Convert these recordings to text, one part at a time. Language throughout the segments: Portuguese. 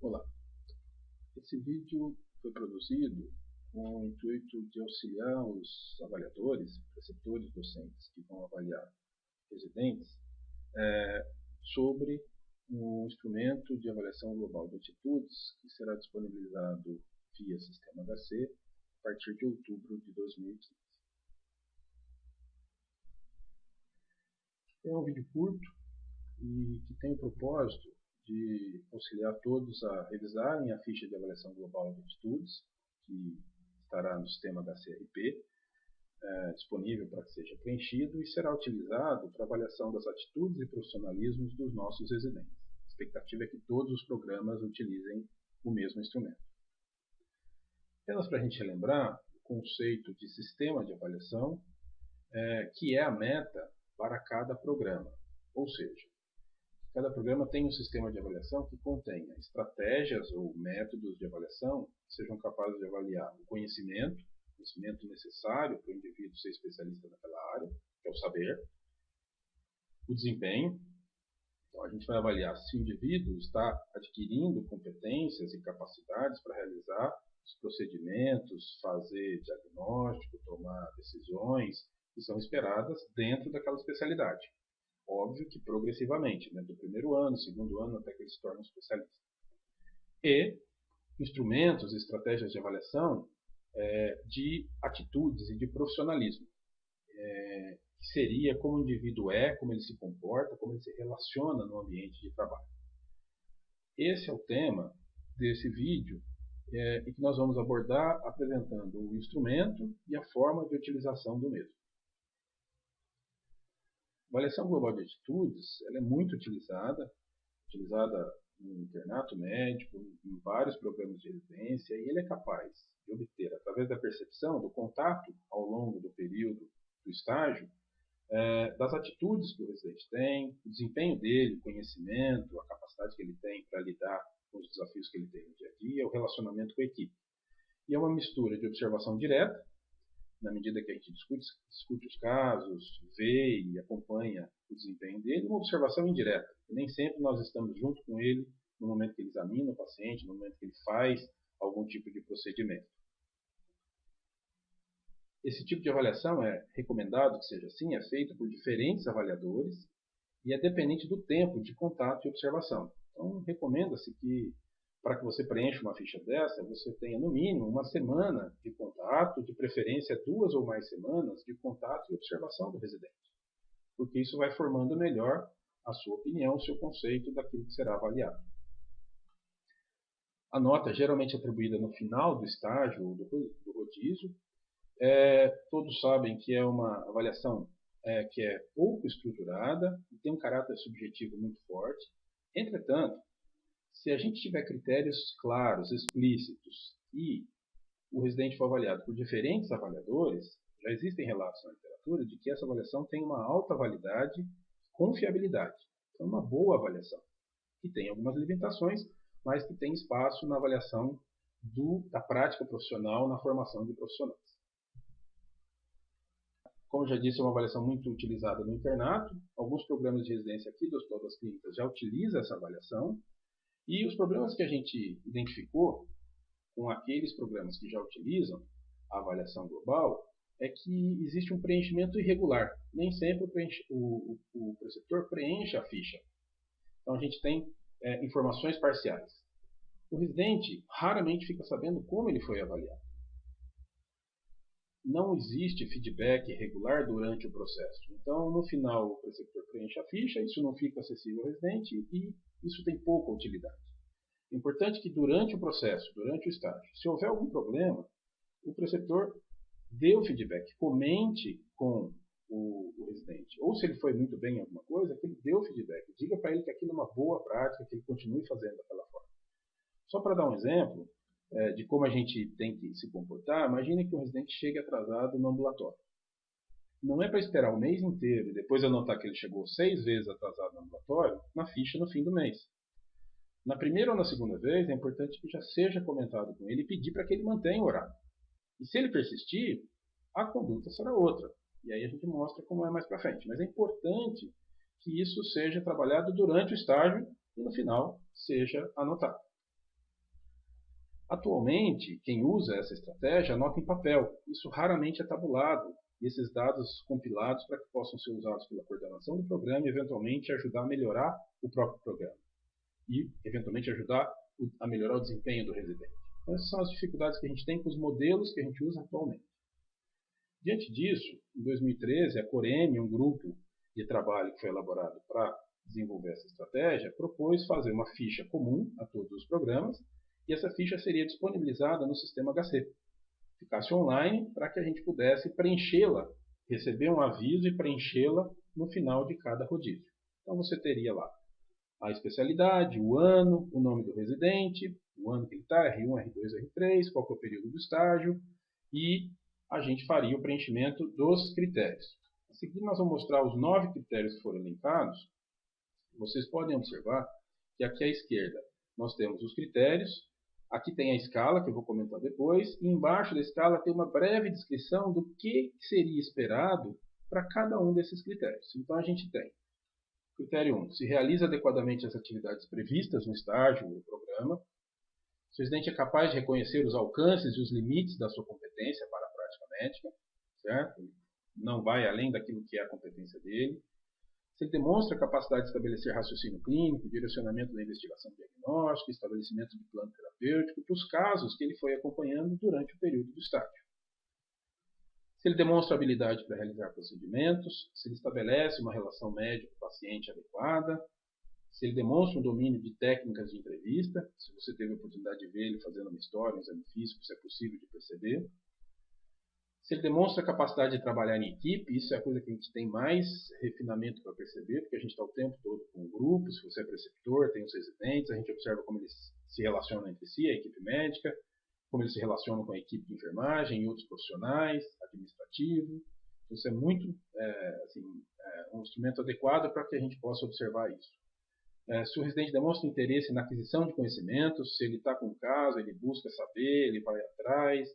Olá, esse vídeo foi produzido com o intuito de auxiliar os avaliadores, preceptores, docentes que vão avaliar residentes sobre um instrumento de avaliação global de atitudes que será disponibilizado via Sistema HC a partir de outubro de 2015. É um vídeo curto e que tem o propósito de auxiliar todos a revisarem a ficha de avaliação global de atitudes, que estará no sistema HCRP, disponível para que seja preenchido e será utilizado para avaliação das atitudes e profissionalismos dos nossos residentes. A expectativa é que todos os programas utilizem o mesmo instrumento. Apenas para a gente relembrar o conceito de sistema de avaliação, que é a meta para cada programa, ou seja, cada programa tem um sistema de avaliação que contenha estratégias ou métodos de avaliação que sejam capazes de avaliar o conhecimento necessário para o indivíduo ser especialista naquela área, que é o saber, o desempenho. Então, a gente vai avaliar se o indivíduo está adquirindo competências e capacidades para realizar os procedimentos, fazer diagnóstico, tomar decisões que são esperadas dentro daquela especialidade. Óbvio que progressivamente, do primeiro ano, segundo ano, até que ele se torne um especialista. E instrumentos e estratégias de avaliação de atitudes e de profissionalismo, que seria como o indivíduo é, como ele se comporta, como ele se relaciona no ambiente de trabalho. Esse é o tema desse vídeo, e que nós vamos abordar apresentando o instrumento e a forma de utilização do mesmo. A avaliação global de atitudes ela é muito utilizada no internato médico, em vários programas de residência, e ele é capaz de obter, através da percepção, do contato ao longo do período do estágio, das atitudes que o residente tem, o desempenho dele, o conhecimento, a capacidade que ele tem para lidar com os desafios que ele tem no dia a dia, o relacionamento com a equipe. E é uma mistura de observação direta, na medida que a gente discute os casos, vê e acompanha o desempenho dele, uma observação indireta. Nem sempre nós estamos junto com ele no momento que ele examina o paciente, no momento que ele faz algum tipo de procedimento. Esse tipo de avaliação é recomendado que seja assim, é feito por diferentes avaliadores e é dependente do tempo de contato e observação. Então, recomenda-se que, para que você preencha uma ficha dessa, você tenha no mínimo uma semana de contato, de preferência 2 ou mais semanas de contato e observação do residente, porque isso vai formando melhor a sua opinião, o seu conceito daquilo que será avaliado. A nota geralmente atribuída no final do estágio ou do rodízio. Todos sabem que é uma avaliação que é pouco estruturada e tem um caráter subjetivo muito forte. Entretanto, se a gente tiver critérios claros, explícitos, e o residente for avaliado por diferentes avaliadores, já existem relatos na literatura de que essa avaliação tem uma alta validade e confiabilidade. Então, uma boa avaliação, que tem algumas limitações, mas que tem espaço na avaliação da prática profissional, na formação de profissionais. Como já disse, é uma avaliação muito utilizada no internato. Alguns programas de residência aqui do Hospital das Clínicas já utilizam essa avaliação. E os problemas que a gente identificou com aqueles programas que já utilizam a avaliação global é que existe um preenchimento irregular. Nem sempre o preceptor preenche a ficha. Então a gente tem informações parciais. O residente raramente fica sabendo como ele foi avaliado. Não existe feedback regular durante o processo. Então, no final, o preceptor preenche a ficha, isso não fica acessível ao residente e isso tem pouca utilidade. É importante que durante o processo, durante o estágio, se houver algum problema, o preceptor dê o feedback, comente com o residente. Ou se ele foi muito bem em alguma coisa, que ele dê o feedback. Diga para ele que aquilo é uma boa prática, que ele continue fazendo daquela forma. Só para dar um exemplo de como a gente tem que se comportar, imagine que um residente chegue atrasado no ambulatório. Não é para esperar o mês inteiro e depois anotar que ele chegou 6 vezes atrasado no ambulatório na ficha no fim do mês. Na primeira ou na segunda vez, é importante que já seja comentado com ele e pedir para que ele mantenha o horário. E se ele persistir, a conduta será outra. E aí a gente mostra como é mais para frente. Mas é importante que isso seja trabalhado durante o estágio e no final seja anotado. Atualmente, quem usa essa estratégia anota em papel. Isso raramente é tabulado. E esses dados compilados para que possam ser usados pela coordenação do programa e, eventualmente, ajudar a melhorar o próprio programa. E, eventualmente, ajudar a melhorar o desempenho do residente. Então, essas são as dificuldades que a gente tem com os modelos que a gente usa atualmente. Diante disso, em 2013, a Coreme, um grupo de trabalho que foi elaborado para desenvolver essa estratégia, propôs fazer uma ficha comum a todos os programas, e essa ficha seria disponibilizada no sistema HC. Ficasse online para que a gente pudesse preenchê-la, receber um aviso e preenchê-la no final de cada rodízio. Então você teria lá a especialidade, o ano, o nome do residente, o ano que ele está, R1, R2, R3, qual que é o período do estágio, e a gente faria o preenchimento dos critérios. A seguir nós vamos mostrar os 9 critérios que foram elencados. Vocês podem observar que aqui à esquerda nós temos os critérios, aqui tem a escala, que eu vou comentar depois, e embaixo da escala tem uma breve descrição do que seria esperado para cada um desses critérios. Então a gente tem critério 1, se realiza adequadamente as atividades previstas no estágio ou no programa. Se o residente é capaz de reconhecer os alcances e os limites da sua competência para a prática médica, certo? Não vai além daquilo que é a competência dele. Se ele demonstra capacidade de estabelecer raciocínio clínico, direcionamento da investigação diagnóstica, estabelecimento de plano terapêutico para os casos que ele foi acompanhando durante o período do estágio. Se ele demonstra habilidade para realizar procedimentos, se ele estabelece uma relação médico-paciente adequada, se ele demonstra um domínio de técnicas de entrevista, se você teve a oportunidade de ver ele fazendo uma história, um exame físico, isso é possível de perceber. Se ele demonstra capacidade de trabalhar em equipe, isso é a coisa que a gente tem mais refinamento para perceber, porque a gente está o tempo todo com grupos, se você é preceptor, tem os residentes, a gente observa como eles se relacionam entre si, a equipe médica, como eles se relacionam com a equipe de enfermagem e outros profissionais, administrativo. Isso é muito um instrumento adequado para que a gente possa observar isso. Se o residente demonstra interesse na aquisição de conhecimentos, se ele está com um caso, ele busca saber, ele vai atrás.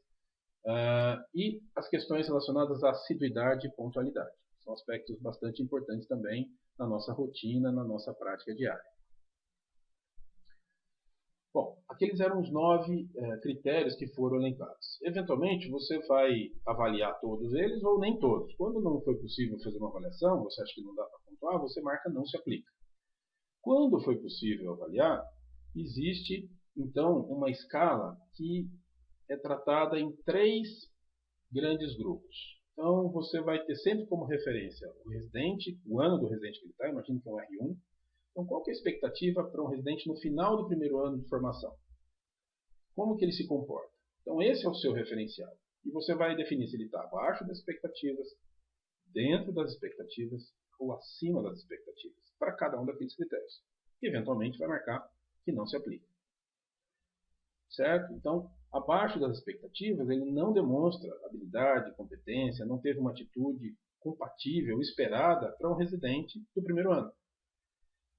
E as questões relacionadas à assiduidade e pontualidade. São aspectos bastante importantes também na nossa rotina, na nossa prática diária. Bom, aqueles eram os 9 critérios que foram elencados. Eventualmente, você vai avaliar todos eles ou nem todos. Quando não foi possível fazer uma avaliação, você acha que não dá para pontuar, você marca não se aplica. Quando foi possível avaliar, existe, então, uma escala que é tratada em 3 grandes grupos. Então, você vai ter sempre como referência o residente, o ano do residente que ele está, imagina que é um R1. Então, qual que é a expectativa para um residente no final do primeiro ano de formação? Como que ele se comporta? Então, esse é o seu referencial. E você vai definir se ele está abaixo das expectativas, dentro das expectativas ou acima das expectativas, para cada um daqueles critérios. E, eventualmente, vai marcar que não se aplica. Certo? Então, abaixo das expectativas, ele não demonstra habilidade, competência, não teve uma atitude compatível, esperada para um residente do primeiro ano.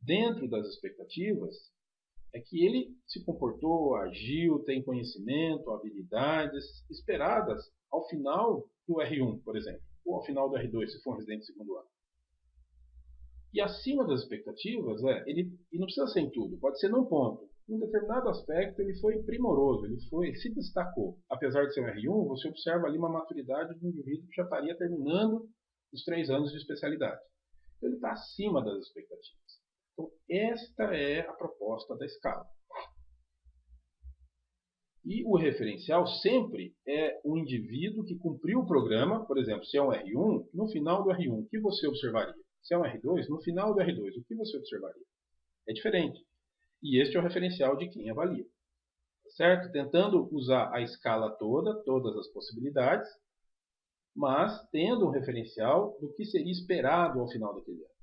Dentro das expectativas, é que ele se comportou, agiu, tem conhecimento, habilidades esperadas ao final do R1, por exemplo, ou ao final do R2, se for um residente de segundo ano. E acima das expectativas, e não precisa ser em tudo, pode ser num ponto. Em um determinado aspecto, ele foi primoroso, ele se destacou. Apesar de ser um R1, você observa ali uma maturidade de um indivíduo que já estaria terminando os 3 anos de especialidade. Então, ele está acima das expectativas. Então, esta é a proposta da escala. E o referencial sempre é o indivíduo que cumpriu o programa, por exemplo, se é um R1, no final do R1, o que você observaria? Se é um R2, no final do R2, o que você observaria? É diferente. E este é o referencial de quem avalia. Certo? Tentando usar a escala toda, todas as possibilidades, mas tendo um referencial do que seria esperado ao final daquele ano.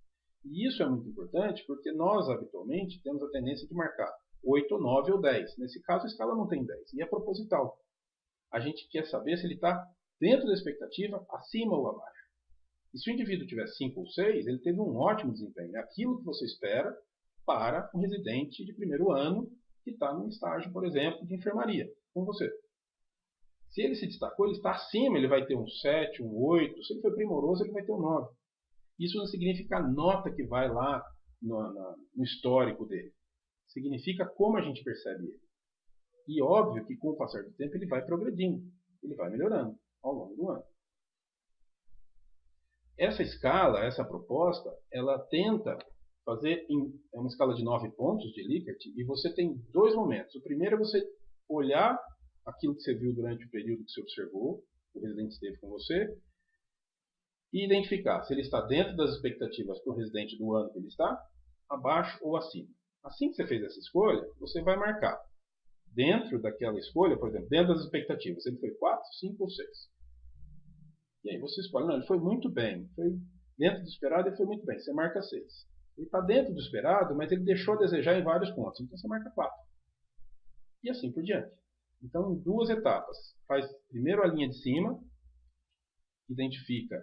E isso é muito importante porque nós, habitualmente, temos a tendência de marcar 8, 9 ou 10. Nesse caso, a escala não tem 10. E é proposital. A gente quer saber se ele está dentro da expectativa, acima ou abaixo. E se o indivíduo tiver 5 ou 6, ele teve um ótimo desempenho. É aquilo que você espera para um residente de primeiro ano que está num estágio, por exemplo, de enfermaria, com você. Se ele se destacou, ele está acima, ele vai ter um 7, um 8. Se ele foi primoroso, ele vai ter um 9. Isso não significa a nota que vai lá no histórico dele. Significa como a gente percebe ele. E óbvio que com o passar do tempo ele vai progredindo, ele vai melhorando ao longo do ano. Essa escala, essa proposta, ela tenta fazer é uma escala de 9 pontos de Likert, e você tem dois momentos. O primeiro é você olhar aquilo que você viu durante o período que você observou, o residente esteve com você, e identificar se ele está dentro das expectativas para o residente do ano que ele está, abaixo ou acima. Assim que você fez essa escolha, você vai marcar dentro daquela escolha, por exemplo, dentro das expectativas, ele foi 4, 5 ou 6. E aí você escolhe, não, ele foi muito bem, foi dentro do esperado, ele foi muito bem, você marca 6. Ele está dentro do esperado, mas ele deixou a desejar em vários pontos, então você marca 4. E assim por diante. Então, em duas etapas. Faz primeiro a linha de cima, identifica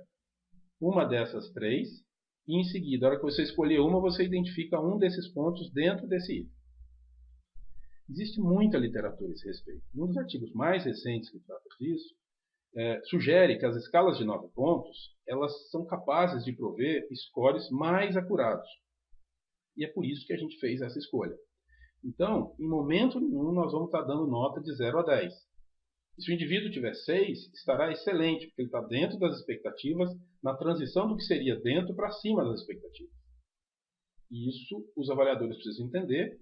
uma dessas 3, e em seguida, na hora que você escolher uma, você identifica um desses pontos dentro desse item. Existe muita literatura a esse respeito. Um dos artigos mais recentes que trata disso sugere que as escalas de 9 pontos elas são capazes de prover scores mais acurados. E é por isso que a gente fez essa escolha. Então, em momento nenhum, nós vamos estar dando nota de 0 a 10. E se o indivíduo tiver 6, estará excelente, porque ele está dentro das expectativas, na transição do que seria dentro para cima das expectativas. E isso os avaliadores precisam entender,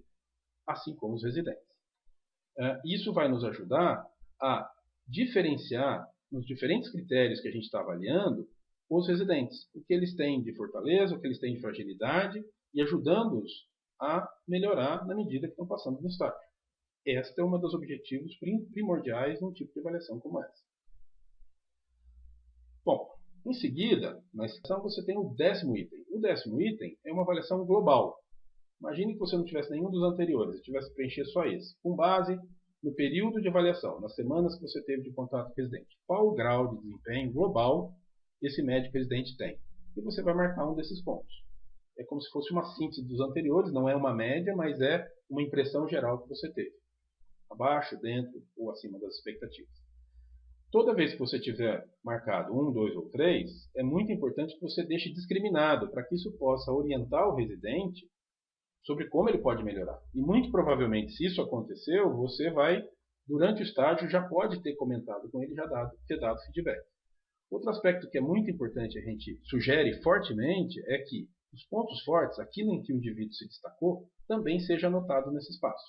assim como os residentes. Isso vai nos ajudar a diferenciar, nos diferentes critérios que a gente está avaliando, os residentes. O que eles têm de fortaleza, o que eles têm de fragilidade, e ajudando-os a melhorar na medida que estão passando no estágio. Este é um dos objetivos primordiais num tipo de avaliação como essa. Bom, em seguida, na seção você tem o 10º item. O 10º item é uma avaliação global. Imagine que você não tivesse nenhum dos anteriores, e tivesse que preencher só esse, com base no período de avaliação, nas semanas que você teve de contato com o residente. Qual o grau de desempenho global esse médico residente tem? E você vai marcar um desses pontos. É como se fosse uma síntese dos anteriores, não é uma média, mas é uma impressão geral que você teve. Abaixo, dentro ou acima das expectativas. Toda vez que você tiver marcado 1, 2 ou 3, é muito importante que você deixe discriminado, para que isso possa orientar o residente sobre como ele pode melhorar. E muito provavelmente, se isso aconteceu, você vai, durante o estágio, já pode ter comentado com ele, ter dado feedback. Outro aspecto que é muito importante, a gente sugere fortemente, é que os pontos fortes, aquilo em que o indivíduo se destacou, também seja anotado nesse espaço.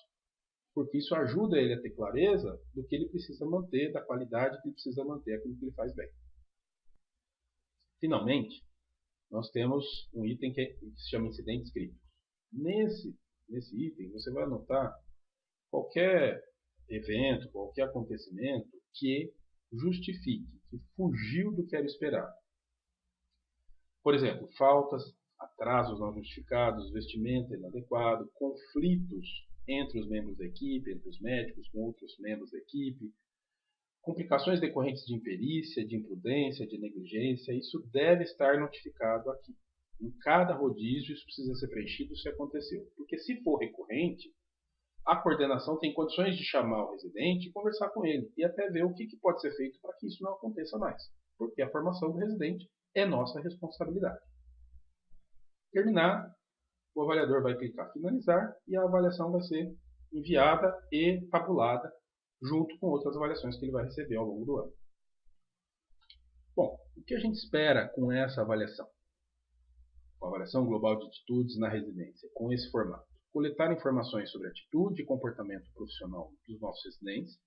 Porque isso ajuda ele a ter clareza do que ele precisa manter, da qualidade que ele precisa manter, aquilo que ele faz bem. Finalmente, nós temos um item que se chama incidentes críticos. Nesse item, você vai anotar qualquer evento, qualquer acontecimento que justifique, que fugiu do que era esperado. Por exemplo, faltas, atrasos não justificados, vestimenta inadequado, conflitos entre os membros da equipe, entre os médicos com outros membros da equipe, complicações decorrentes de imperícia, de imprudência, de negligência, isso deve estar notificado aqui. Em cada rodízio isso precisa ser preenchido se aconteceu. Porque se for recorrente, a coordenação tem condições de chamar o residente e conversar com ele, e até ver o que pode ser feito para que isso não aconteça mais. Porque a formação do residente é nossa responsabilidade. Terminar, o avaliador vai clicar finalizar e a avaliação vai ser enviada e tabulada junto com outras avaliações que ele vai receber ao longo do ano. Bom, o que a gente espera com essa avaliação? Com a avaliação global de atitudes na residência, com esse formato. Coletar informações sobre atitude e comportamento profissional dos nossos residentes,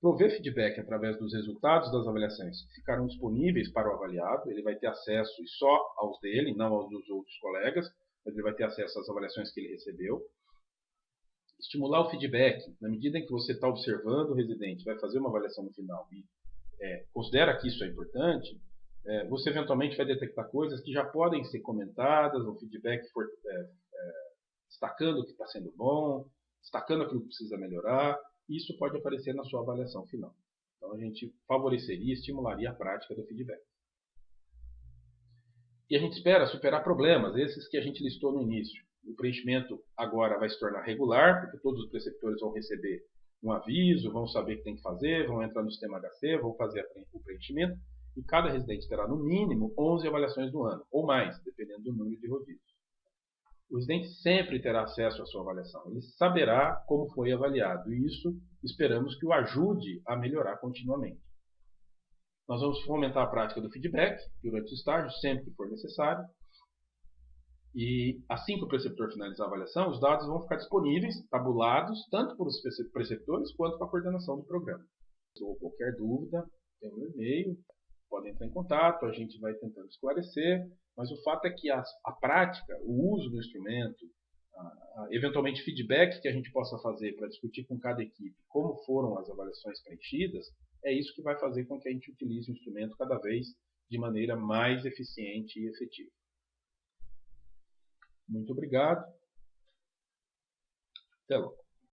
prover feedback através dos resultados das avaliações que ficaram disponíveis para o avaliado, ele vai ter acesso só aos dele, não aos dos outros colegas, mas ele vai ter acesso às avaliações que ele recebeu. Estimular o feedback, na medida em que você está observando o residente, vai fazer uma avaliação no final e considera que isso é importante, você eventualmente vai detectar coisas que já podem ser comentadas, o feedback destacando o que está sendo bom, destacando aquilo que precisa melhorar, e isso pode aparecer na sua avaliação final. Então a gente favoreceria e estimularia a prática do feedback. E a gente espera superar problemas, esses que a gente listou no início. O preenchimento agora vai se tornar regular, porque todos os preceptores vão receber um aviso, vão saber o que tem que fazer, vão entrar no sistema HC, vão fazer o preenchimento, e cada residente terá no mínimo 11 avaliações no ano, ou mais, dependendo do número de rodízios. o residente sempre terá acesso à sua avaliação. Ele saberá como foi avaliado e isso esperamos que o ajude a melhorar continuamente. Nós vamos fomentar a prática do feedback durante o estágio, sempre que for necessário. E assim que o preceptor finalizar a avaliação, os dados vão ficar disponíveis, tabulados, tanto para os preceptores quanto para a coordenação do programa. Ou qualquer dúvida, tem um e-mail, podem entrar em contato, a gente vai tentando esclarecer, mas o fato é que a prática, o uso do instrumento, eventualmente feedback que a gente possa fazer para discutir com cada equipe como foram as avaliações preenchidas, é isso que vai fazer com que a gente utilize o instrumento cada vez de maneira mais eficiente e efetiva. Muito obrigado. Até logo.